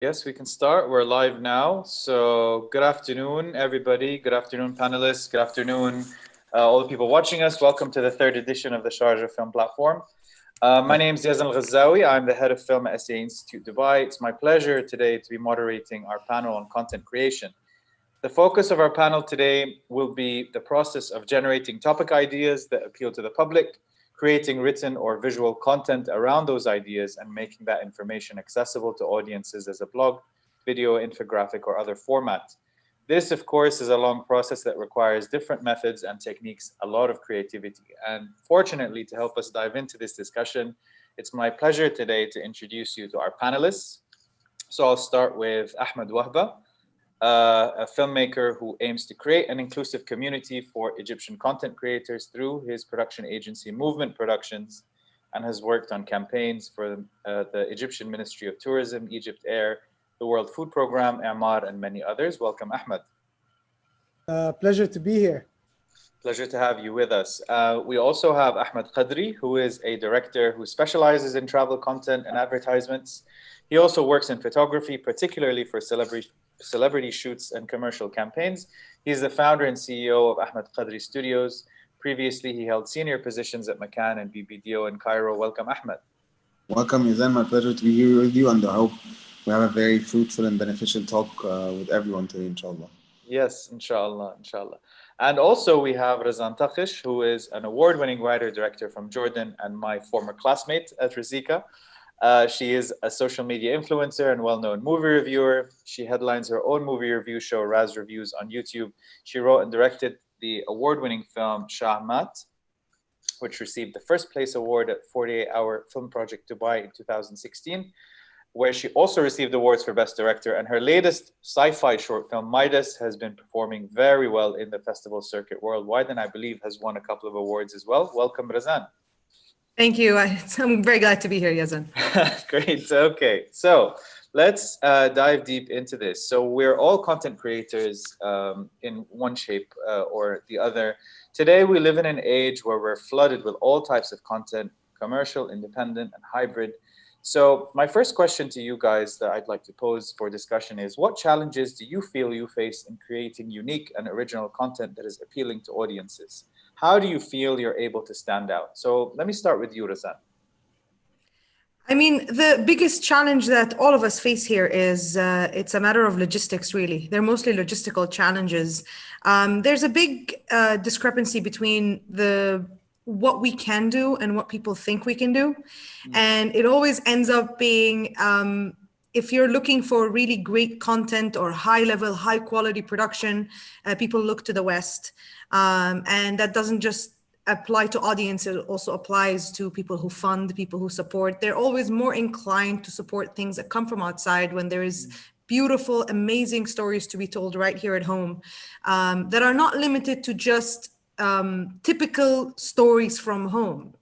Yes, we can start. We're live now. So good afternoon, everybody. Good afternoon, panelists. Good afternoon, all the people watching us. Welcome to the third edition of the Sharjah Film Platform. My name is Yazan Ghazawi. I'm the head of film at SEA Institute Dubai. It's my pleasure today to be moderating our panel on content creation. The focus of our panel today will be the process of generating topic ideas that appeal to the public, creating written or visual content around those ideas, and making that information accessible to audiences as a blog, video, infographic, or other format. This, of course, is a long process that requires different methods and techniques, a lot of creativity. And fortunately, to help us dive into this discussion, it's my pleasure today to introduce you to our panelists. So I'll start with Ahmed Wahba, a filmmaker who aims to create an inclusive community for Egyptian content creators through his production agency Movement Productions, and has worked on campaigns for the Egyptian Ministry of Tourism, Egypt Air, the World Food Programme, Amar, and many others. Welcome, Ahmed. Pleasure to be here. Pleasure to have you with us. We also have Ahmed Kadry, who is a director who specializes in travel content and advertisements. He also works in photography, particularly for celebrity shoots and commercial campaigns. He's the founder and CEO of Ahmed Kadry Studios. Previously, he held senior positions at McCann and BBDO in Cairo. Welcome, Ahmed. Welcome, Yazan. My pleasure to be here with you, and I hope we have a very fruitful and beneficial talk with everyone today, inshallah. Yes, inshallah, inshallah. And also we have Razan Takash, who is an award-winning writer-director from Jordan and my former classmate at Rizika. She is a social media influencer and well-known movie reviewer. She headlines her own movie review show, Raz Reviews, on YouTube. She wrote and directed the award-winning film Shahmat, which received the first place award at 48-Hour Film Project Dubai in 2016, where she also received awards for Best Director. And her latest sci-fi short film, Midas, has been performing very well in the festival circuit worldwide, and I believe has won a couple of awards as well. Welcome, Razan. Thank you. I'm very glad to be here, Yazan. Great. Okay. So let's dive deep into this. So we're all content creators in one shape or the other. Today, we live in an age where we're flooded with all types of content, commercial, independent, and hybrid. So my first question to you guys that I'd like to pose for discussion is, what challenges do you feel you face in creating unique and original content that is appealing to audiences? How do you feel you're able to stand out? So let me start with you, Razan. I mean, the biggest challenge that all of us face here is it's a matter of logistics, really. They're mostly logistical challenges. There's a big discrepancy between what we can do and what people think we can do. And it always ends up being, if you're looking for really great content or high level, high quality production, people look to the West. And that doesn't just apply to audience, it also applies to people who fund, people who support. They're always more inclined to support things that come from outside when there is beautiful, amazing stories to be told right here at home that are not limited to just typical stories from home.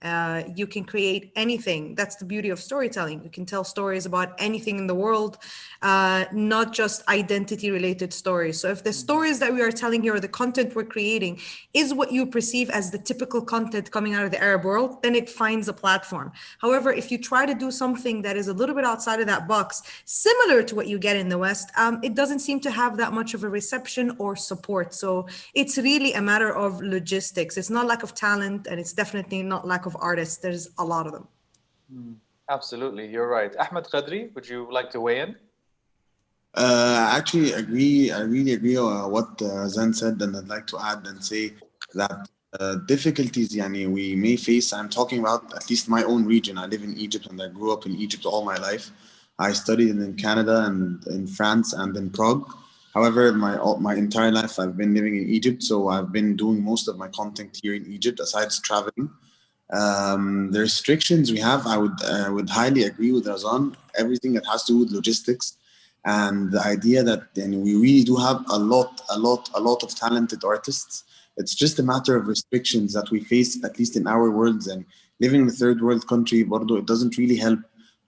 You can create anything. That's the beauty of storytelling. You can tell stories about anything in the world, not just identity related stories. So if the stories that we are telling here or the content we're creating is what you perceive as the typical content coming out of the Arab world, then it finds a platform. However, if you try to do something that is a little bit outside of that box, similar to what you get in the West, it doesn't seem to have that much of a reception or support. So it's really a matter of logistics. It's not lack of talent, and it's definitely not lack of artists. There's a lot of them. Absolutely, you're right. Ahmed Kadry, would you like to weigh in? Actually, agree. I really agree on what Razan said, and I'd like to add and say that difficulties we may face. I'm talking about at least my own region. I live in Egypt, and I grew up in Egypt all my life. I studied in Canada and in France and in Prague. However, my entire life I've been living in Egypt, so I've been doing most of my content here in Egypt, aside traveling. The restrictions we have, I would highly agree with Razan. Everything that has to do with logistics and the idea that we really do have a lot of talented artists. It's just a matter of restrictions that we face, at least in our worlds. And living in a third world country, it doesn't really help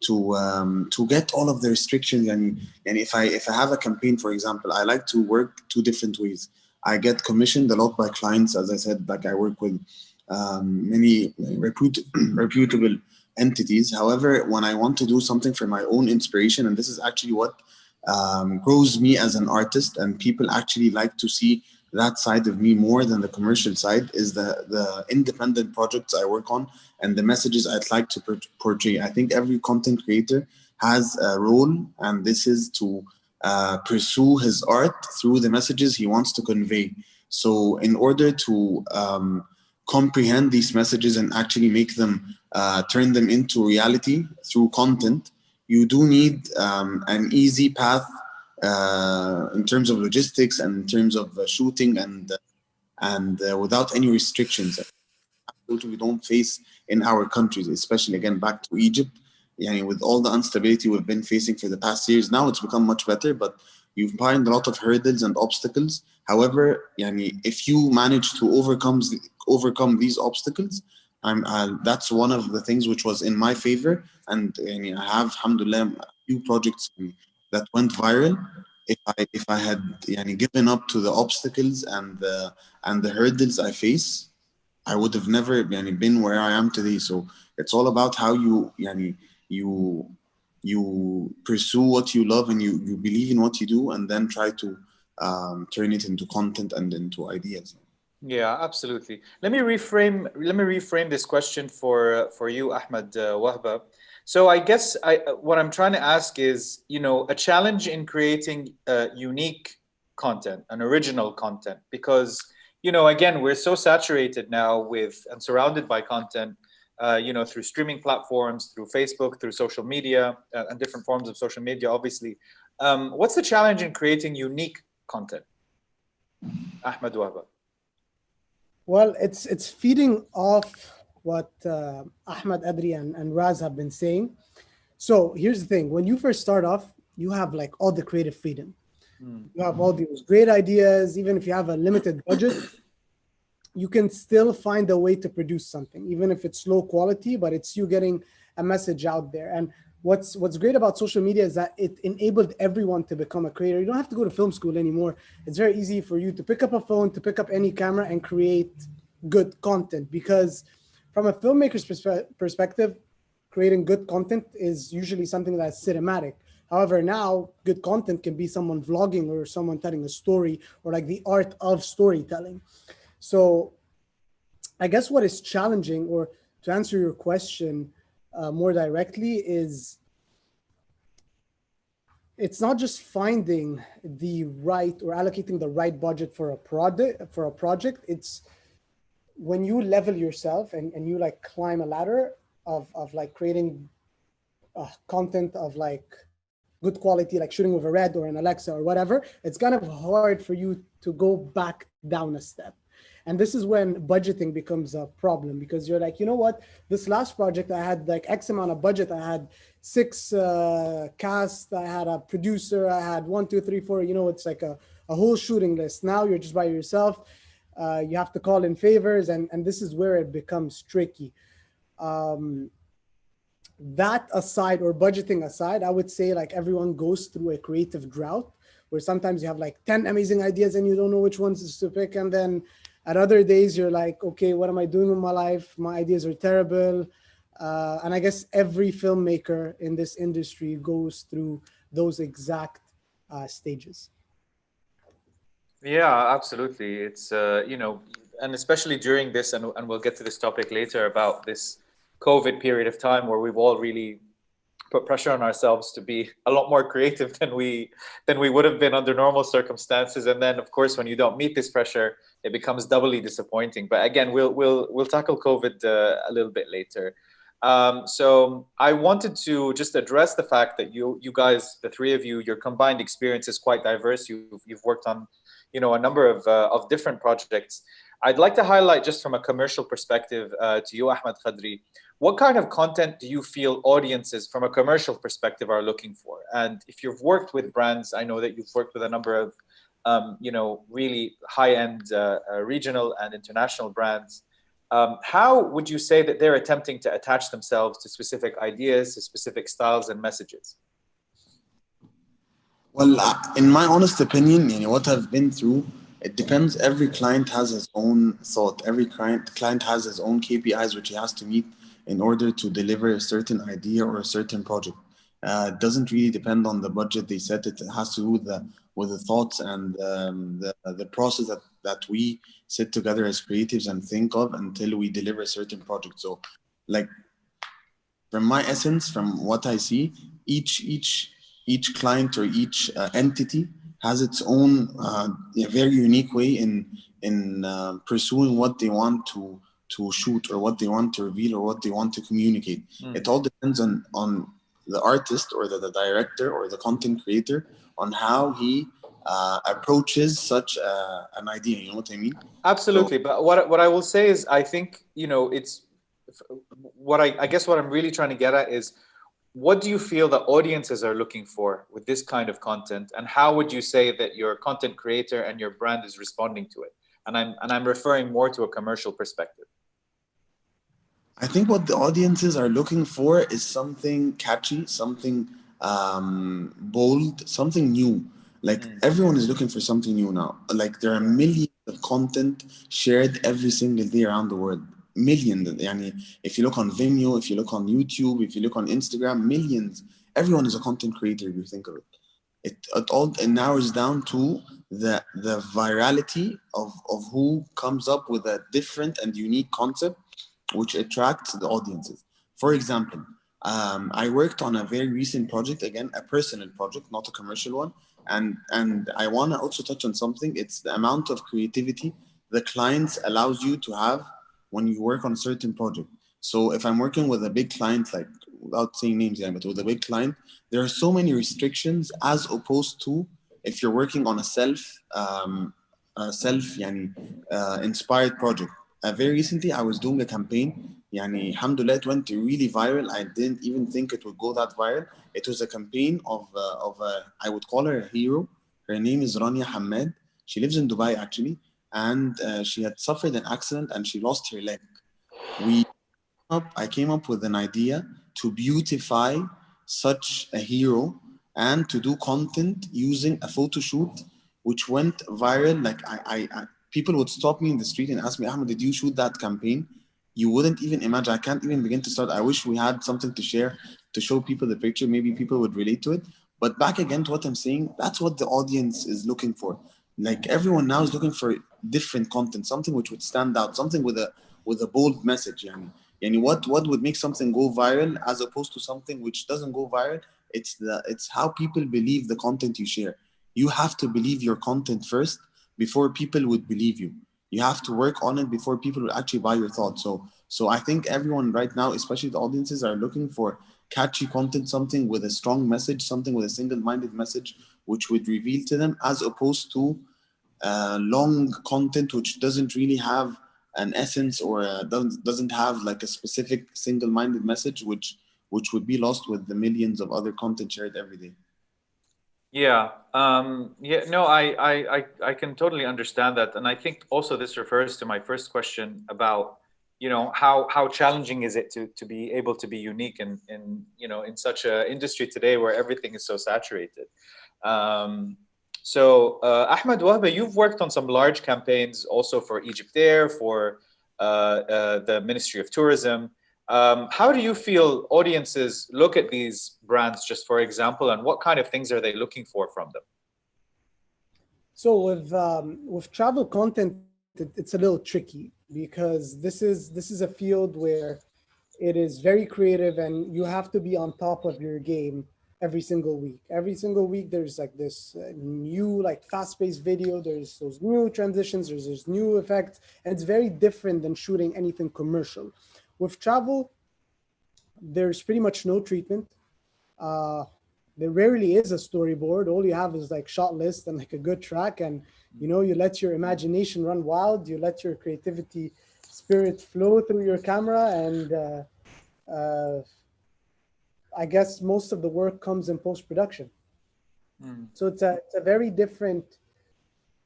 to get all of the restrictions. And if I have a campaign, for example, I like to work two different ways. I get commissioned a lot by clients, as I said, like I work with many reputable entities. However, when I want to do something for my own inspiration, and this is actually what grows me as an artist, and people actually like to see that side of me more than the commercial side, is the independent projects I work on and the messages I'd like to portray. I think every content creator has a role, and this is to pursue his art through the messages he wants to convey. So in order to comprehend these messages and actually make them, turn them into reality through content, you do need an easy path in terms of logistics and in terms of shooting and without any restrictions. We don't face in our countries, especially again back to Egypt. With all the instability we've been facing for the past years, now it's become much better, but you find a lot of hurdles and obstacles. However, if you manage to overcome these obstacles, that's one of the things which was in my favor. And I have, alhamdulillah, a few projects that went viral. If I had given up to the obstacles and the hurdles I face, I would have never been where I am today. So it's all about how you pursue what you love and you believe in what you do, and then try to turn it into content and into ideas. Yeah, absolutely. Let me reframe this question for you, Ahmed Wahba. So I guess what I'm trying to ask is, a challenge in creating unique content, an original content, because, again, we're so saturated now with and surrounded by content, through streaming platforms, through Facebook, through social media, and different forms of social media, obviously. What's the challenge in creating unique content? Ahmed Wahba. Well, it's feeding off what Ahmed Kadry and Raz have been saying. So here's the thing: when you first start off, you have all the creative freedom. You have all these great ideas. Even if you have a limited budget, you can still find a way to produce something, even if it's low quality, but it's you getting a message out there. And what's great about social media is that it enabled everyone to become a creator. You don't have to go to film school anymore. It's very easy for you to pick up a phone, to pick up any camera and create good content, because from a filmmaker's perspective, creating good content is usually something that's cinematic. However, now good content can be someone vlogging or someone telling a story, or the art of storytelling. So I guess what is challenging, or to answer your question more directly, is it's not just finding the right or allocating the right budget for a project. It's when you level yourself and you climb a ladder of creating content of good quality, shooting with a Red or an Alexa or whatever, it's kind of hard for you to go back down a step. And this is when budgeting becomes a problem, because you're you know what, this last project I had X amount of budget, I had 6 cast, I had a producer, I had 1, 2, 3, 4, it's a whole shooting list. Now you're just by yourself. You have to call in favors, and this is where it becomes tricky. That aside, or budgeting aside, I would say everyone goes through a creative drought, where sometimes you have 10 amazing ideas and you don't know which ones to pick. And then at other days, you're okay, what am I doing with my life? My ideas are terrible. And I guess every filmmaker in this industry goes through those exact stages. Yeah, absolutely. It's, and especially during this, and we'll get to this topic later about this COVID period of time where we've all really put pressure on ourselves to be a lot more creative than we would have been under normal circumstances. And then, of course, when you don't meet this pressure, it becomes doubly disappointing. But again, we'll tackle COVID a little bit later. So I wanted to just address the fact that you guys, the three of you, your combined experience is quite diverse. You've worked on, a number of different projects. I'd like to highlight, just from a commercial perspective, to you, Ahmed Kadry, what kind of content do you feel audiences from a commercial perspective are looking for? And if you've worked with brands, I know that you've worked with a number of, really high-end regional and international brands. How would you say that they're attempting to attach themselves to specific ideas, to specific styles and messages? Well, in my honest opinion, what I've been through, it depends. Every client has his own thought. Every client has his own KPIs which he has to meet in order to deliver a certain idea or a certain project. It doesn't really depend on the budget they set. It has to do with the thoughts and the process that we sit together as creatives and think of until we deliver a certain project. So, like, from my essence, from what I see, each client or each entity has its own very unique way in pursuing what they want to shoot, or what they want to reveal, or what they want to communicate. It all depends on the artist or the director or the content creator, on how he approaches such an idea. You know what I mean? Absolutely. So, but what I will say is, I think, it's what I guess what I'm really trying to get at is, what do you feel the audiences are looking for with this kind of content, and how would you say that your content creator and your brand is responding to it? And I'm referring more to a commercial perspective. I think what the audiences are looking for is something catchy, something bold, something new. Like, everyone is looking for something new now. Like, there are millions of content shared every single day around the world. Millions. If you look on Vimeo, if you look on YouTube, if you look on Instagram, millions. Everyone is a content creator if you think of it. It narrows down to the virality of who comes up with a different and unique concept which attracts the audiences. For example, I worked on a very recent project, again, a personal project, not a commercial one. And I want to also touch on something. It's the amount of creativity the clients allows you to have when you work on a certain project. So if I'm working with a big client, like, without saying names, but with a big client, there are so many restrictions as opposed to if you're working on a inspired project. Very recently, I was doing a campaign. Alhamdulillah, it went really viral. I didn't even think it would go that viral. It was a campaign of I would call her a hero. Her name is Rania Ahmed. She lives in Dubai, actually. And she had suffered an accident and she lost her leg. I came up with an idea to beautify such a hero and to do content using a photo shoot, which went viral. Like, people would stop me in the street and ask me, Ahmed, did you shoot that campaign? You wouldn't even imagine. I can't even begin to start. I wish we had something to share, to show people the picture. Maybe people would relate to it. But back again to what I'm saying, that's what the audience is looking for. Like, everyone now is looking for different content, something which would stand out, something with a bold message. What would make something go viral as opposed to something which doesn't go viral? It's how people believe the content you share. You have to believe your content first before people would believe you. You have to work on it before people will actually buy your thoughts. So I think everyone right now, especially the audiences, are looking for catchy content, something with a strong message, something with a single-minded message, which would reveal to them, as opposed to long content which doesn't really have an essence, or doesn't have like a specific single-minded message, which would be lost with the millions of other content shared every day. Yeah. No, I can totally understand that. And I think also this refers to my first question about, how challenging is it to be able to be unique in such an industry today where everything is so saturated. So Ahmed Wahba, you've worked on some large campaigns also for Egypt Air, for the Ministry of Tourism. How do you feel audiences look at these brands, just for example, and what kind of things are they looking for from them? So with travel content, it's a little tricky, because this is a field where it is very creative and you have to be on top of your game every single week. Every single week, there's like this new, like, fast-paced video. There's those new transitions. There's this new effects, and it's very different than shooting anything commercial. With travel, there's pretty much no treatment. There rarely is a storyboard. All you have is like shot list and like a good track, and you let your imagination run wild. You let your creativity spirit flow through your camera, and I guess most of the work comes in post-production. So it's a very different,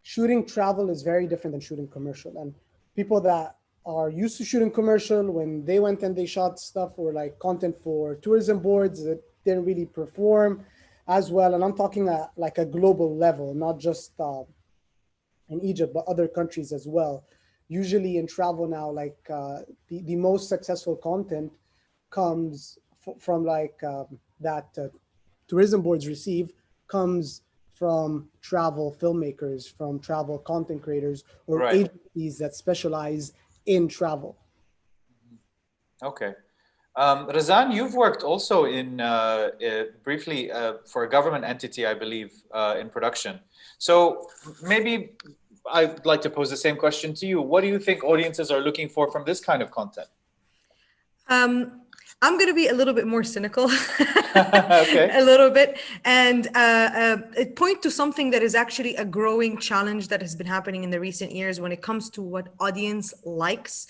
shooting travel is very different than shooting commercial. And people that are used to shooting commercial, when they went and they shot stuff or like content for tourism boards, that didn't really perform as well. And I'm talking at like a global level, not just in Egypt, but other countries as well. Usually in travel now, like the most successful content comes from like that tourism boards receive comes from travel filmmakers, from travel content creators, or agencies that specialize in travel. Okay. Razan, you've worked also in briefly for a government entity, I believe, in production. So maybe I'd like to pose the same question to you. What do you think audiences are looking for from this kind of content? I'm going to be a little bit more cynical, okay. a little bit, and point to something that is actually a growing challenge that has been happening in the recent years when it comes to what audience likes.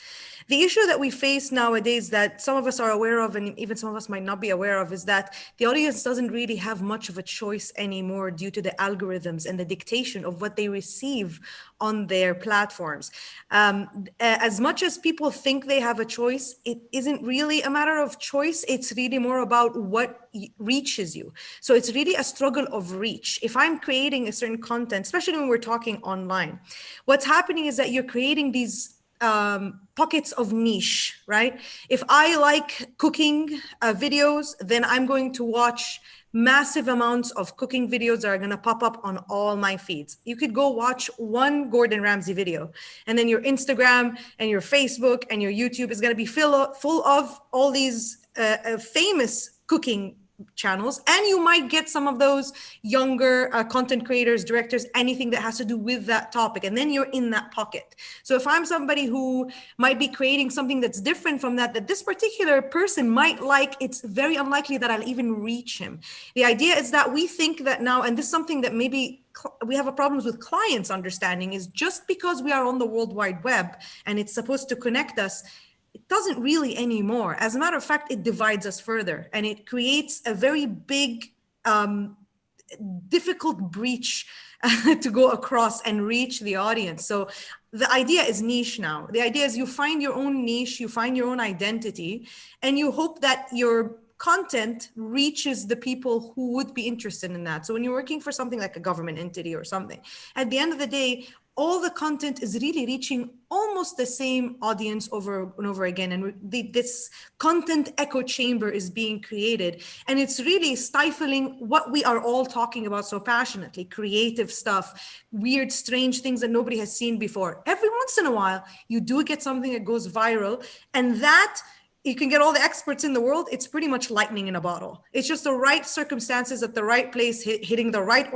The issue that we face nowadays that some of us are aware of, and even some of us might not be aware of, is that the audience doesn't really have much of a choice anymore due to the algorithms and the dictation of what they receive on their platforms. As much as people think they have a choice, it isn't really a matter of choice. It's really more about what reaches you. So it's really a struggle of reach. If I'm creating a certain content, especially when we're talking online, what's happening is that you're creating these pockets of niche, right? If I like cooking videos, then I'm going to watch massive amounts of cooking videos that are going to pop up on all my feeds. You could go watch one Gordon Ramsay video, and then your Instagram and your Facebook and your YouTube is going to be full of all these famous cooking channels, and you might get some of those younger content creators, directors, anything that has to do with that topic, and then you're in that pocket. So if I'm somebody who might be creating something that's different from that this particular person might like, it's very unlikely that I'll even reach him. The idea is that we think that now, and this is something that maybe we have a problems with clients understanding, is just because we are on the World Wide Web and it's supposed to connect us, it doesn't really anymore. As a matter of fact, it divides us further, and it creates a very big, difficult breach to go across and reach the audience. So the idea is niche now. The idea is you find your own niche, you find your own identity, and you hope that your content reaches the people who would be interested in that. So when you're working for something like a government entity or something, at the end of the day, all the content is really reaching almost the same audience over and over again. And this content echo chamber is being created. And it's really stifling what we are all talking about so passionately: creative stuff, weird, strange things that nobody has seen before. Every once in a while, you do get something that goes viral, and that you can get all the experts in the world. It's pretty much lightning in a bottle. It's just the right circumstances at the right place, hitting the right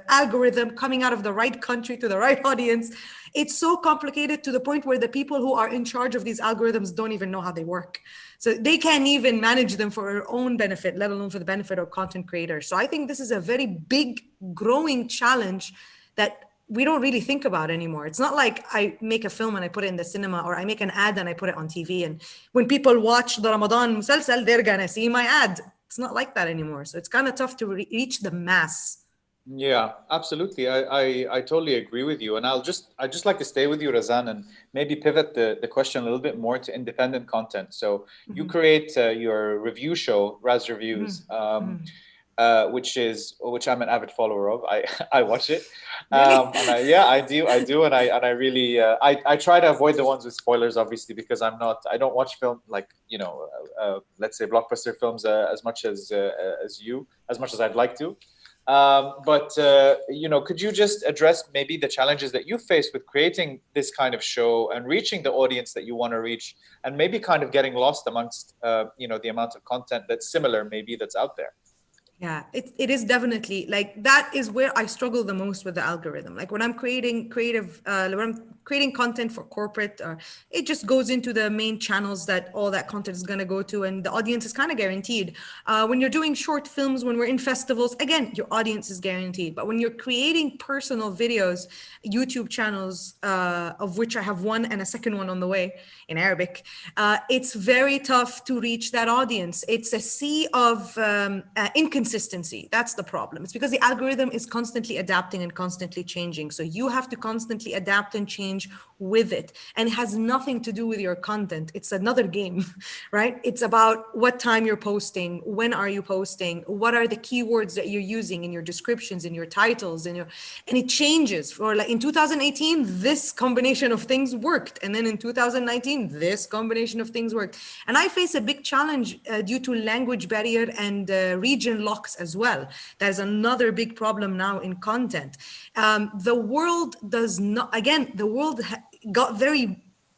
algorithm, coming out of the right country to the right audience. It's so complicated to the point where the people who are in charge of these algorithms don't even know how they work. So they can't even manage them for their own benefit, let alone for the benefit of content creators. So I think this is a very big, growing challenge that we don't really think about anymore. It's not like I make a film and I put it in the cinema, or I make an ad and I put it on TV. And when people watch the Ramadan musalsal, they're gonna see my ad. It's not like that anymore. So it's kind of tough to reach the mass. Yeah, absolutely. I totally agree with you. And I'd just like to stay with you, Razan, and maybe pivot the question a little bit more to independent content. So you create your review show, Raz Reviews. Which I'm an avid follower of. I watch it, and I do, and I really I try to avoid the ones with spoilers, obviously, because I don't watch film like let's say blockbuster films as much as I'd like to. But could you just address maybe the challenges that you face with creating this kind of show and reaching the audience that you want to reach, and maybe kind of getting lost amongst the amount of content that's similar maybe that's out there? Yeah, it is definitely like that is where I struggle the most with the algorithm. Like when I'm creating when I'm creating content for corporate, it just goes into the main channels that all that content is going to go to, and the audience is kind of guaranteed. When you're doing short films, when we're in festivals, again, your audience is guaranteed. But when you're creating personal videos, YouTube channels, of which I have one and a second one on the way in Arabic, it's very tough to reach that audience. It's a sea of inconsistency. That's the problem. It's because the algorithm is constantly adapting and constantly changing. So you have to constantly adapt and change change with it. And it has nothing to do with your content. It's another game, right? It's about what time you're posting, when are you posting, what are the keywords that you're using in your descriptions, in your titles, and it changes. For like in 2018, this combination of things worked. And then in 2019, this combination of things worked. And I face a big challenge due to language barrier and region locks as well. There's another big problem now in content. The world does not, again, the world got very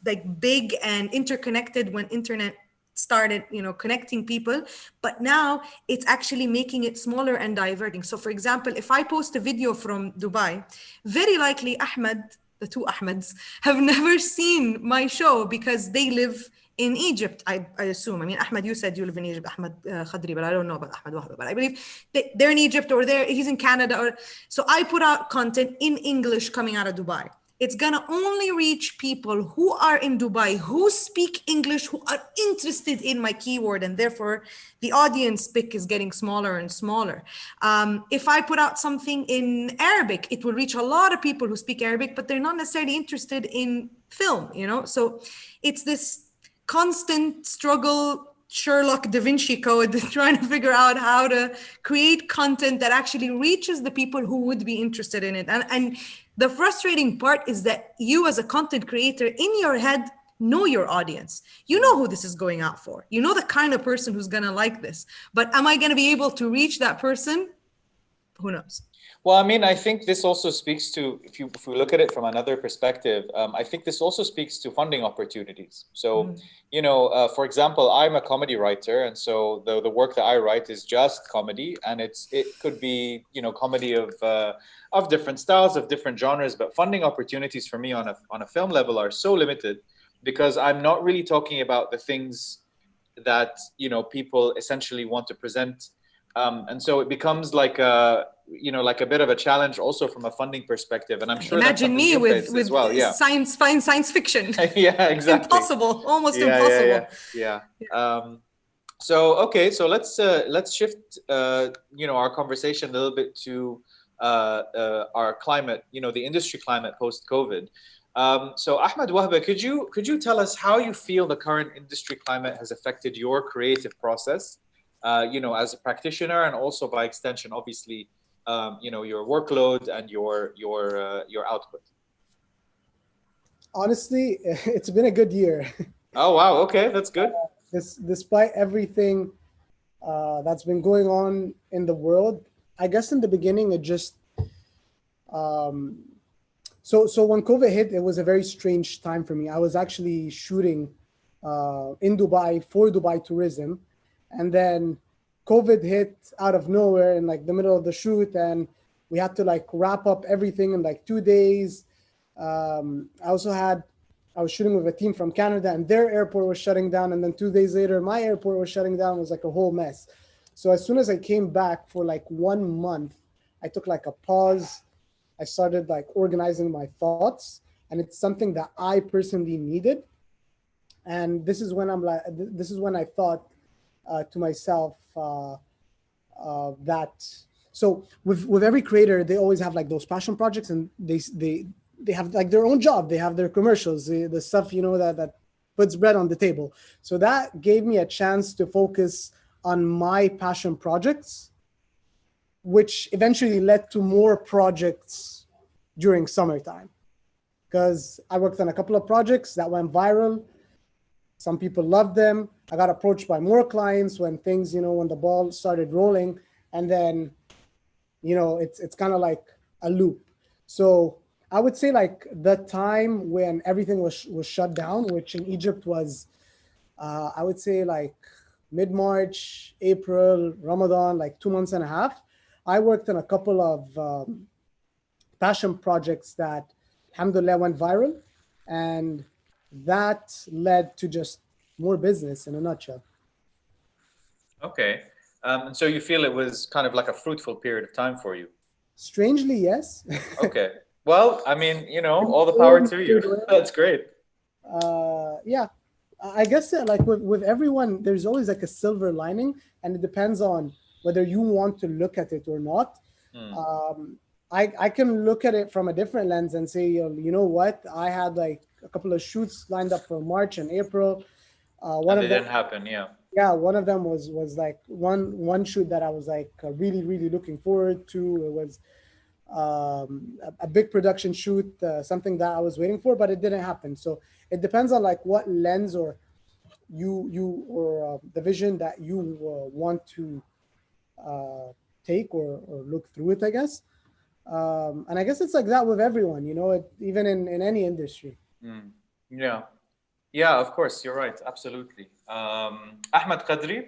like big and interconnected when internet started, connecting people, but now it's actually making it smaller and diverting. So for example, if I post a video from Dubai, very likely Ahmed, the two Ahmeds, have never seen my show because they live in Egypt, I assume. I mean, Ahmed, you said you live in Egypt, Ahmed Kadry, but I don't know about Ahmed Wahba, but I believe they're in Egypt or he's in Canada. So I put out content in English coming out of Dubai. It's gonna only reach people who are in Dubai, who speak English, who are interested in my keyword, and therefore the audience pick is getting smaller and smaller. If I put out something in Arabic, it will reach a lot of people who speak Arabic, but they're not necessarily interested in film, So it's this constant struggle, Sherlock da Vinci Code, trying to figure out how to create content that actually reaches the people who would be interested in it. And the frustrating part is that you as a content creator in your head know your audience. You know who this is going out for. You know the kind of person who's going to like this. But am I going to be able to reach that person? Who knows? Well, I mean, I think this also speaks to, if we look at it from another perspective, I think this also speaks to funding opportunities. So, for example, I'm a comedy writer, and so the work that I write is just comedy, and it could be, comedy of different styles, of different genres, but funding opportunities for me on a film level are so limited because I'm not really talking about the things that, people essentially want to present. And so it becomes like a bit of a challenge also from a funding perspective. And I'm sure imagine me with well, yeah. science fiction. Yeah, exactly. Impossible, almost impossible. Yeah. So let's shift our conversation a little bit to our climate, the industry climate post-COVID. So Ahmed Wahba, could you tell us how you feel the current industry climate has affected your creative process? As a practitioner, and also by extension, obviously, your workload and your output. Honestly, it's been a good year. Oh wow! Okay, that's good. Despite everything that's been going on in the world, I guess in the beginning it just so when COVID hit, it was a very strange time for me. I was actually shooting in Dubai for Dubai Tourism. And then COVID hit out of nowhere in like the middle of the shoot, and we had to like wrap up everything in like 2 days. I was shooting with a team from Canada, and their airport was shutting down. And then 2 days later, my airport was shutting down. It was like a whole mess. So as soon as I came back for like 1 month, I took like a pause. I started like organizing my thoughts, and it's something that I personally needed. And this is when I thought, to myself that so with every creator, they always have like those passion projects, and they have like their own job, they have their commercials, the stuff that puts bread on the table. So that gave me a chance to focus on my passion projects, which eventually led to more projects during summertime, because I worked on a couple of projects that went viral. Some people loved them. I got approached by more clients when things, when the ball started rolling, and then, it's kind of like a loop. So I would say like the time when everything was shut down, which in Egypt was, I would say like mid-March, April, Ramadan, like 2 months and a half. I worked on a couple of passion projects that, alhamdulillah, went viral, and that led to just more business in a nutshell. Okay. And so you feel it was kind of like a fruitful period of time for you? Strangely, yes. Okay. Well, I mean, all the power to you. That's great. Yeah. I guess like with everyone, there's always like a silver lining, and it depends on whether you want to look at it or not. I can look at it from a different lens and say, you know what? I had like a couple of shoots lined up for March and April. One of them didn't happen. Yeah. Yeah, one of them was like one shoot that I was like really looking forward to. It was a big production shoot, something that I was waiting for, but it didn't happen. So it depends on like what lens or you or the vision that you want to take or look through it, I guess. And I guess it's like that with everyone, you know, even in any industry. Yeah, of course, you're right, absolutely. Ahmed Kadry,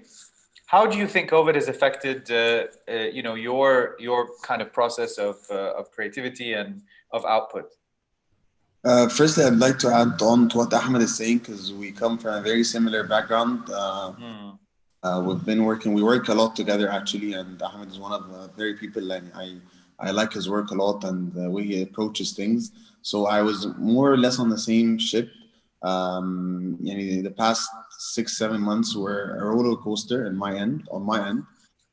how do you think COVID has affected, you know, your kind of process of creativity and of output? Firstly, I'd like to add on to what Ahmed is saying, because we come from a very similar background. We work a lot together actually, and Ahmed is one of the very people I like his work a lot and the way he approaches things. So I was more or less on the same ship. The past 6-7 months were a roller coaster on my end.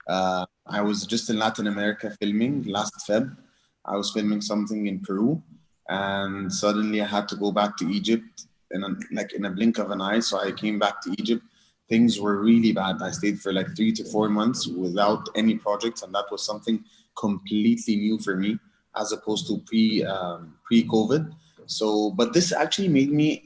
I was just in Latin America filming last Feb. I was filming something in Peru, and suddenly I had to go back to Egypt in a blink of an eye. So I came back to Egypt. Things were really bad. I stayed for like 3 to 4 months without any projects, and that was something completely new for me as opposed to pre-COVID. So, but this actually made me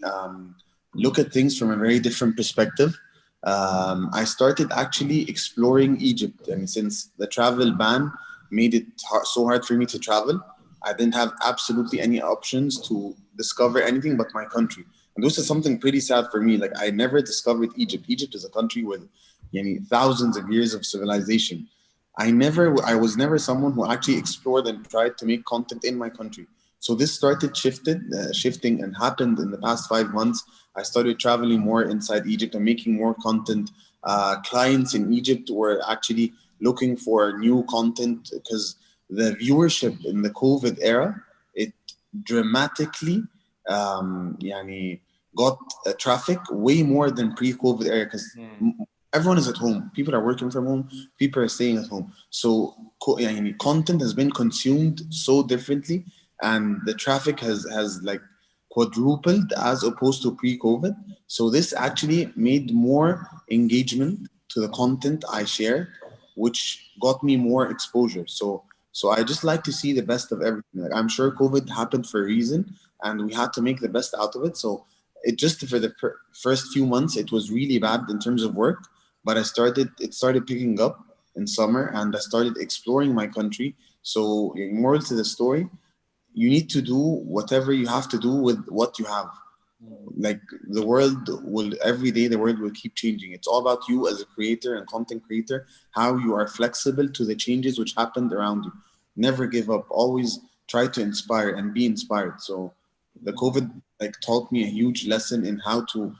look at things from a very different perspective. I started actually exploring Egypt, and since the travel ban made it so hard for me to travel, I didn't have absolutely any options to discover anything but my country. And this is something pretty sad for me. Like, I never discovered Egypt. Egypt is a country with thousands of years of civilization. I was never someone who actually explored and tried to make content in my country. So this started shifting and happened in the past 5 months. I started traveling more inside Egypt and making more content. Clients in Egypt were actually looking for new content because the viewership in the COVID era, it dramatically got traffic way more than pre-COVID era, because everyone is at home. People are working from home. People are staying at home. So content has been consumed so differently, and the traffic has like quadrupled as opposed to pre-COVID. So this actually made more engagement to the content I shared, which got me more exposure. So I just like to see the best of everything. Like, I'm sure COVID happened for a reason, and we had to make the best out of it. So it just for the first few months, it was really bad in terms of work, but it started picking up in summer, and I started exploring my country. So moral to the story, you need to do whatever you have to do with what you have. Like, the world every day the world will keep changing. It's all about you as a creator and content creator, how you are flexible to the changes which happened around you. Never give up. Always try to inspire and be inspired. So the COVID taught me a huge lesson in how to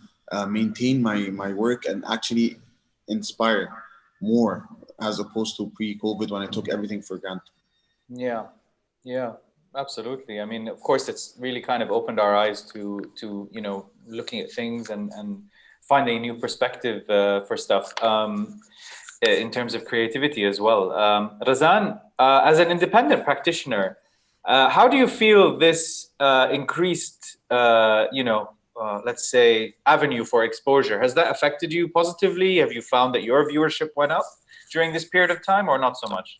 maintain my work and actually inspire more, as opposed to pre-COVID when I took everything for granted. Yeah, absolutely. I mean, of course, it's really kind of opened our eyes to looking at things and finding a new perspective for stuff in terms of creativity as well. Razan, as an independent practitioner, how do you feel this increased, let's say, avenue for exposure? Has that affected you positively? Have you found that your viewership went up during this period of time, or not so much?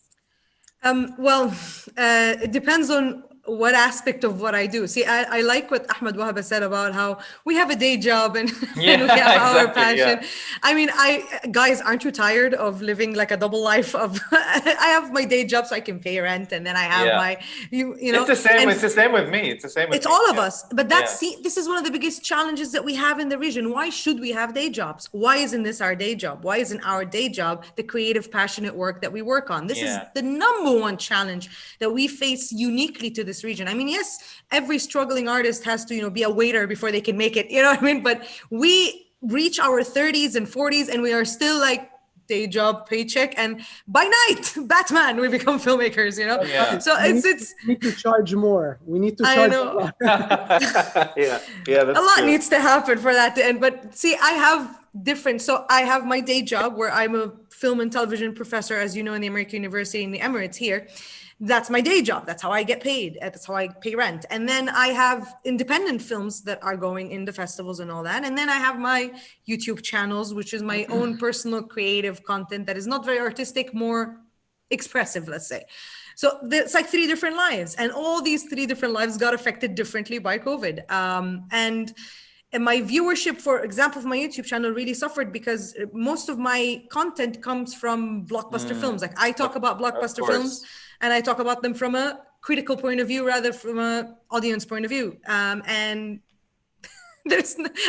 It depends on what aspect of what I do. See, I like what Ahmed Wahba said about how we have a day job and, and we have our passion. Yeah. I mean, guys, aren't you tired of living like a double life of, I have my day job so I can pay rent, and then I have my, It's the same. It's the same with me. It's the same with It's all of us. But this is one of the biggest challenges that we have in the region. Why should we have day jobs? Why isn't this our day job? Why isn't our day job the creative, passionate work that we work on? This is the number one challenge that we face uniquely to this region. I mean, yes, every struggling artist has to, be a waiter before they can make it, you know what I mean? But we reach our 30s and 40s and we are still like day job, paycheck, and by night, Batman, we become filmmakers, Yeah. So it's we need to charge more. We need to charge more. That's a lot true. needs to happen for that to end. But see, I have so I have my day job where I'm a film and television professor, as you know, in the American University in the Emirates here. that's my day job. That's how I get paid. That's how I pay rent. And then I have independent films that are going in the festivals and all that. And then I have my YouTube channels, which is my own personal creative content that is not very artistic, more expressive, let's say. So it's like 3 different lives, and all these 3 different lives got affected differently by COVID. And my viewership, for example, of my YouTube channel really suffered because most of my content comes from blockbuster films. Like I talk about blockbuster films, and I talk about them from a critical point of view rather from an audience point of view. And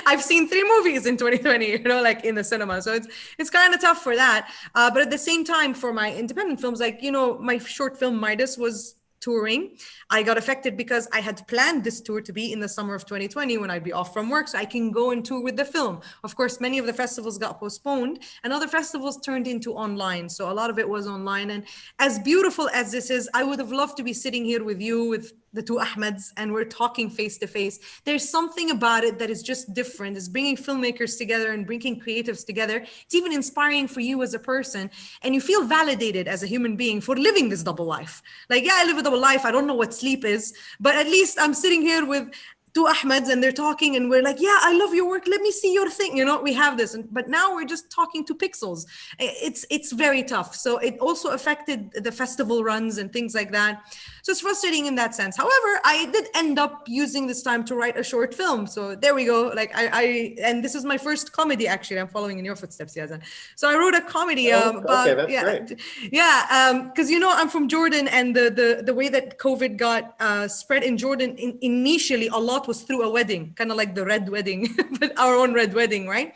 I've seen 3 movies in 2020, you know, like in the cinema. So it's kind of tough for that. But at the same time, for my independent films, like, you know, my short film Midas was touring. I got affected because I had planned this tour to be in the summer of 2020 when I'd be off from work, so I can go and tour with the film. Of course, many of the festivals got postponed and other festivals turned into online. So a lot of it was online. And as beautiful as this is, I would have loved to be sitting here with you, with the 2 Ahmeds, and we're talking face to face. There's something about it that is just different. It's bringing filmmakers together and bringing creatives together. It's even inspiring for you as a person. And you feel validated as a human being for living this double life. Like, yeah, I live a double life. I don't know what sleep is, but at least I'm sitting here with 2 Ahmeds and they're talking and we're like, yeah, I love your work. Let me see your thing. You know, we have this. But now we're just talking to pixels. It's very tough. So it also affected the festival runs and things like that. So it's frustrating in that sense. However, I did end up using this time to write a short film. So there we go. Like and this is my first comedy, actually. I'm following in your footsteps, Yazan. So I wrote a comedy about, okay, that's great. Because, you know, I'm from Jordan, and the way that COVID got spread in Jordan initially, a lot was through a wedding, kind of like the red wedding, but our own red wedding, right?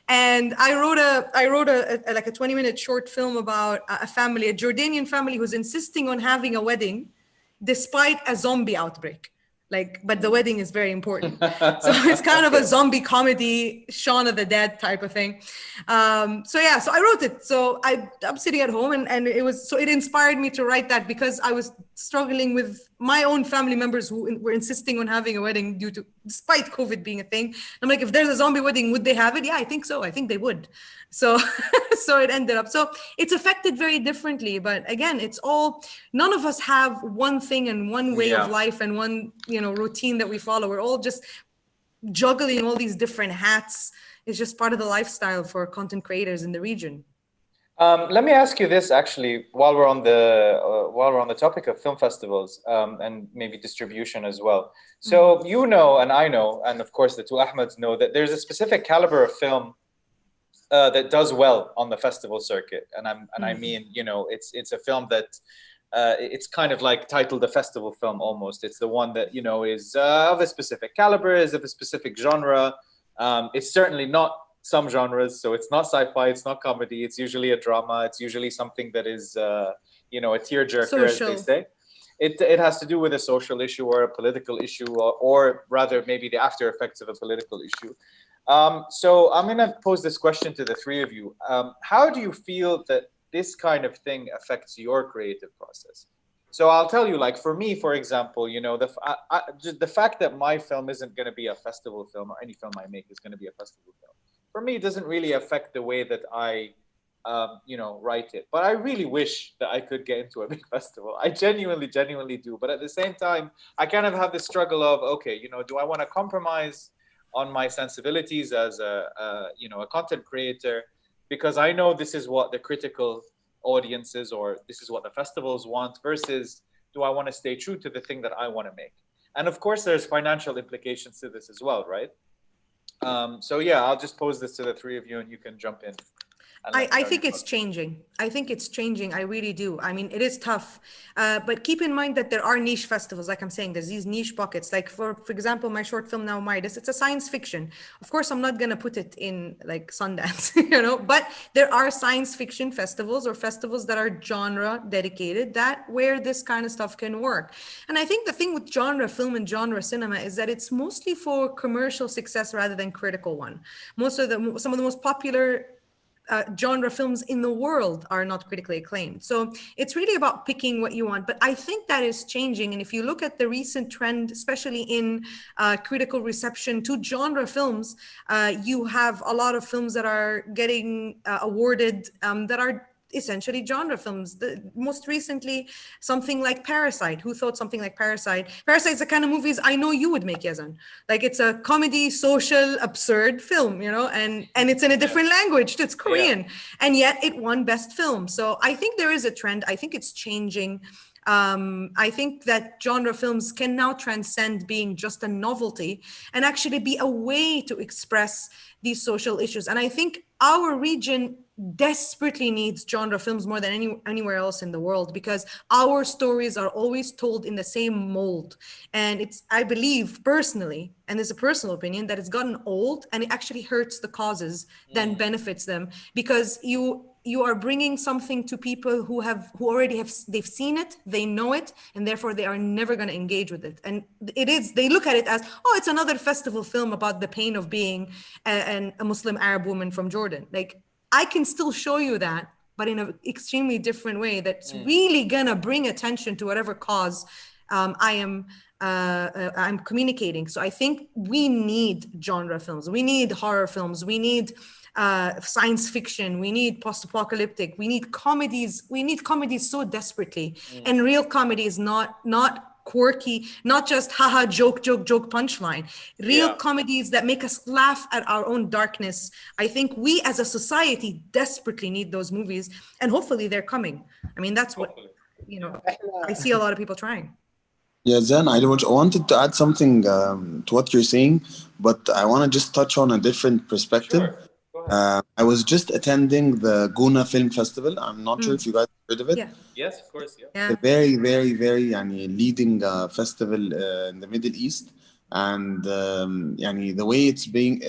And I wrote a like a 20-minute short film about a family, a Jordanian family who's insisting on having a wedding despite a zombie outbreak. Like, but the wedding is very important. So it's kind of a zombie comedy, Shaun of the Dead type of thing. So I wrote it. So I'm sitting at home and it inspired me to write that because I was struggling with my own family members who were insisting on having a wedding despite COVID being a thing. I'm like, if there's a zombie wedding, would they have it? Yeah, I think so. I think they would. So, so it ended up. So it's affected very differently. But again, none of us have one thing and one way of life and one, you know, routine that we follow. We're all just juggling all these different hats. It's just part of the lifestyle for content creators in the region. Let me ask you this, actually, while we're on the topic of film festivals and maybe distribution as well. So you know, and I know, and of course the 2 Ahmeds know that there's a specific caliber of film that does well on the festival circuit, and I mean, you know, it's a film that it's kind of like titled a festival film almost. It's the one that, you know, is of a specific caliber, is of a specific genre. It's certainly not some genres, so it's not sci-fi, it's not comedy, it's usually a drama, it's usually something that is you know, a tearjerker, as they say. It has to do with a social issue or a political issue, or rather maybe the after effects of a political issue. So I'm going to pose this question to the 3 of you. How do you feel that this kind of thing affects your creative process? So I'll tell you, like, for me, for example, you know, the fact that my film isn't going to be a festival film, or any film I make is going to be a festival film, for me, it doesn't really affect the way that I, you know, write it. But I really wish that I could get into a big festival. I genuinely do. But at the same time, I kind of have this struggle of, okay, you know, do I want to compromise on my sensibilities as you know, a content creator, because I know this is what the critical audiences or this is what the festivals want, versus do I want to stay true to the thing that I want to make? And of course, there's financial implications to this as well, right? So yeah, I'll just pose this to the 3 of you and you can jump in. I think it's changing. I think it's changing. I really do. I mean, it is tough. But keep in mind that there are niche festivals. Like I'm saying, there's these niche pockets. Like for example, my short film now, Midas, it's a science fiction. Of course, I'm not going to put it in like Sundance, you know, but there are science fiction festivals or festivals that are genre dedicated where this kind of stuff can work. And I think the thing with genre film and genre cinema is that it's mostly for commercial success rather than critical one. Some of the most popular genre films in the world are not critically acclaimed. So it's really about picking what you want. But I think that is changing. And if you look at the recent trend, especially in critical reception to genre films, you have a lot of films that are getting awarded that are essentially genre films. Most recently, something like Parasite. Who thought something like Parasite? Parasite's the kind of movies I know you would make, Yazan. Like, it's a comedy, social, absurd film, you know, and it's in a different language. It's Korean, and yet it won Best Film. So I think there is a trend. I think it's changing. I think that genre films can now transcend being just a novelty and actually be a way to express these social issues. And I think our region desperately needs genre films more than anywhere else in the world, because our stories are always told in the same mold. And it's, I believe personally, and it's a personal opinion, that it's gotten old and it actually hurts the causes than benefits them, because you are bringing something to people who already have, they've seen it, they know it, and therefore they are never going to engage with it. And they look at it as, oh, it's another festival film about the pain of being a Muslim Arab woman from Jordan. Like, I can still show you that, but in an extremely different way that's really gonna bring attention to whatever cause I'm communicating. So I think we need genre films, we need horror films, we need science fiction, we need post-apocalyptic, we need comedies so desperately. And real comedy is not quirky, not just haha joke punchline. Real comedies that make us laugh at our own darkness. I think we as a society desperately need those movies, and hopefully they're coming. I mean, that's what, you know, I see a lot of people trying. Yeah, Zan, I wanted to add something to what you're saying, but I want to just touch on a different perspective. Sure. I was just attending the Guna Film Festival. I'm not sure if you guys heard of it. Yeah. Yes, of course. Yeah. A very, very, very leading festival in the Middle East. And the way it's been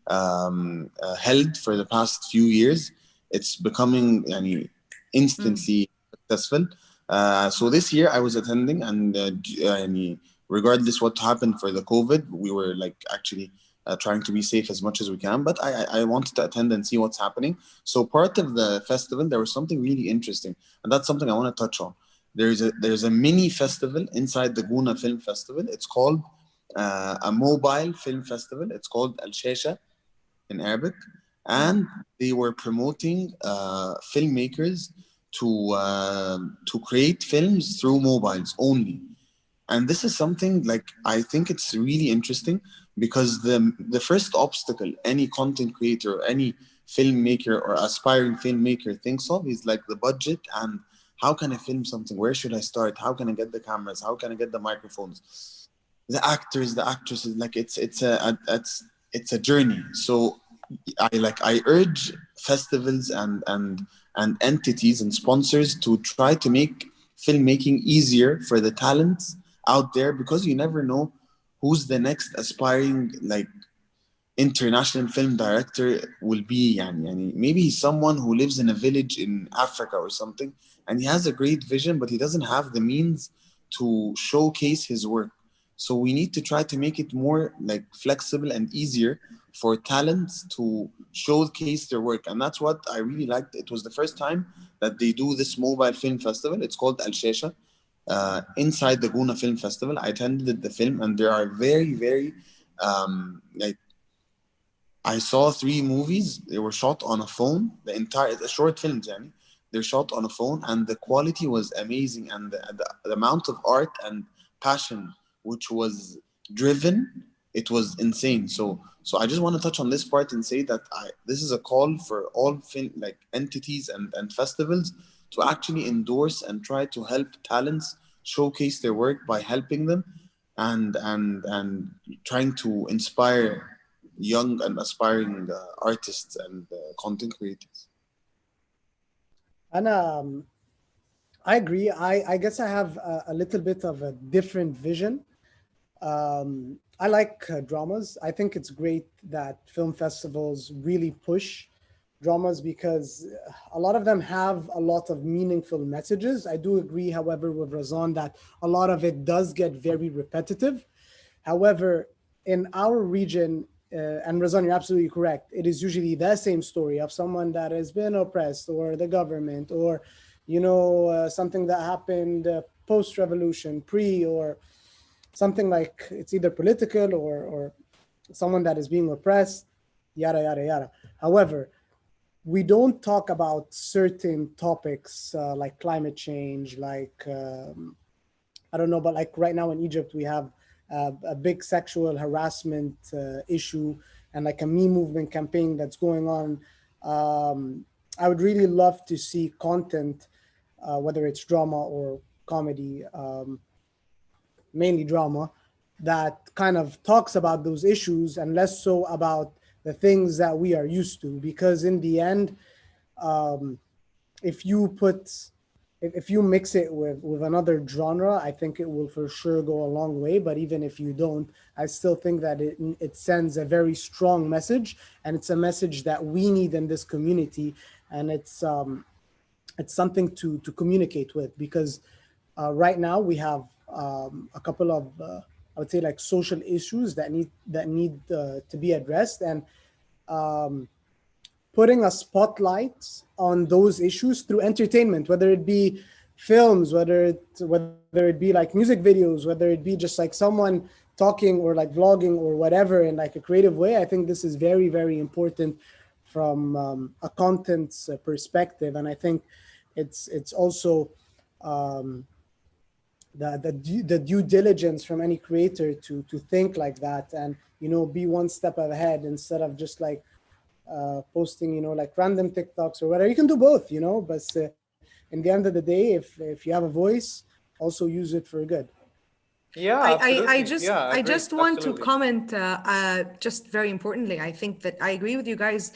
held for the past few years, it's becoming instantly successful. So this year I was attending, and regardless what happened for the COVID, we were actually trying to be safe as much as we can. But I wanted to attend and see what's happening. So part of the festival, there was something really interesting, and that's something I want to touch on. There's a mini festival inside the Guna Film Festival. It's called a mobile film festival. It's called Al-Shasha in Arabic, and they were promoting filmmakers to create films through mobiles only. And this is something I think it's really interesting, because the first obstacle any content creator or any filmmaker or aspiring filmmaker thinks of is the budget, and how can I film something? Where should I start? How can I get the cameras? How can I get the microphones? The actors, the actresses, it's a journey. So I urge festivals and entities and sponsors to try to make filmmaking easier for the talents out there, because you never know who's the next aspiring international film director will be. Maybe he's someone who lives in a village in Africa or something, and he has a great vision, but he doesn't have the means to showcase his work. So we need to try to make it more flexible and easier for talents to showcase their work. And that's what I really liked. It was the first time that they do this mobile film festival. It's called Al-Shasha, inside the Guna Film Festival. I attended the film, and there are very, very I saw 3 movies. They were shot on a phone. The short films, they're shot on a phone, and the quality was amazing, and the amount of art and passion which was driven, it was insane. So I just want to touch on this part and say that this is a call for all film entities and festivals to actually endorse and try to help talents showcase their work by helping them and trying to inspire young and aspiring artists and content creators. And I agree. I guess I have a little bit of a different vision. I like dramas. I think it's great that film festivals really push dramas, because a lot of them have a lot of meaningful messages. I do agree, however, with Razan that a lot of it does get very repetitive. However, in our region, and Razan, you're absolutely correct, it is usually the same story of someone that has been oppressed, or the government, or something that happened post-revolution, or something it's either political or someone that is being oppressed, yada, yada, yada. However, we don't talk about certain topics like climate change, like, I don't know, but like right now in Egypt, we have a big sexual harassment issue and like a Me Movement campaign that's going on. I would really love to see content, whether it's drama or comedy, mainly drama, that kind of talks about those issues and less so about the things that we are used to. Because in the end, if you mix it with another genre, I think it will for sure go a long way. But even if you don't, I still think that it sends a very strong message, and it's a message that we need in this community, and it's something to communicate with, because right now we have a couple of I would say like social issues that need to be addressed, and putting a spotlight on those issues through entertainment, whether it be films, whether it be like music videos, whether it be just like someone talking or like vlogging or whatever in like a creative way. I think this is very, very important from a content perspective. And I think it's also the due diligence from any creator to think like that, and, you know, be one step ahead instead of just like posting, you know, like random TikToks or whatever. You can do both, you know, but in the end of the day, if you have a voice, also use it for good. Yeah, I just want absolutely. to comment just very importantly. I think that I agree with you guys.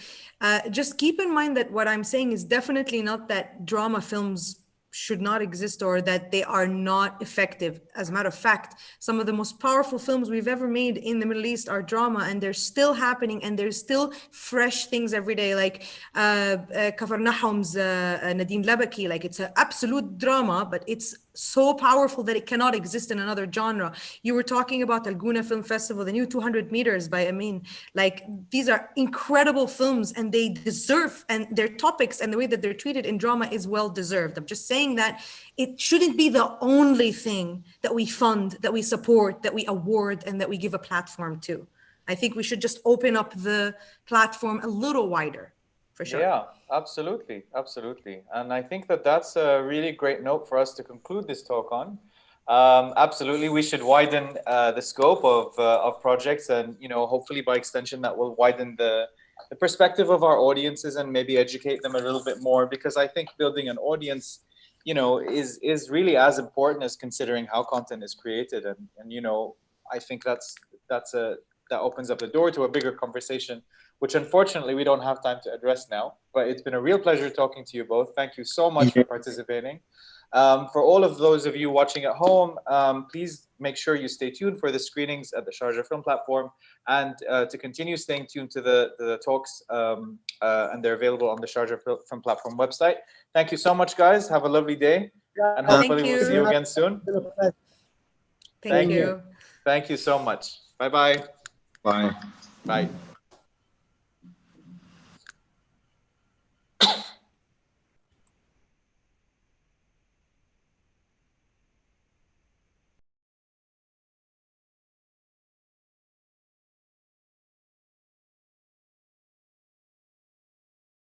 Just keep in mind that what I'm saying is definitely not that drama films should not exist or that they are not effective. As a matter of fact, some of the most powerful films we've ever made in the Middle East are drama, and they're still happening, and there's still fresh things every day, like Kafarnahum's Nadine Labaki. Like, it's an absolute drama, but it's so powerful that it cannot exist in another genre. You were talking about Al Guna Film Festival, the new 200 Meters by Amin. Like, these are incredible films, and they deserve, and their topics and the way that they're treated in drama is well deserved. I'm just saying that it shouldn't be the only thing that we fund, that we support, that we award, and that we give a platform to. I think we should just open up the platform a little wider, for sure. Yeah, absolutely, absolutely. And I think that that's a really great note for us to conclude this talk on. Absolutely, we should widen the scope of projects, and, you know, hopefully by extension that will widen the perspective of our audiences and maybe educate them a little bit more, because I think building an audience, you know, is really as important as considering how content is created. And you know, I think that opens up the door to a bigger conversation, which unfortunately we don't have time to address now. But it's been a real pleasure talking to you both. Thank you so much for participating. For all of those of you watching at home, please make sure you stay tuned for the screenings at the Sharjah Film Platform, and to continue staying tuned to the talks, and they're available on the Sharjah Film Platform website. Thank you so much, guys. Have a lovely day, and hopefully we'll see you again soon. Thank you. Thank you so much. Bye-bye. Bye. Bye.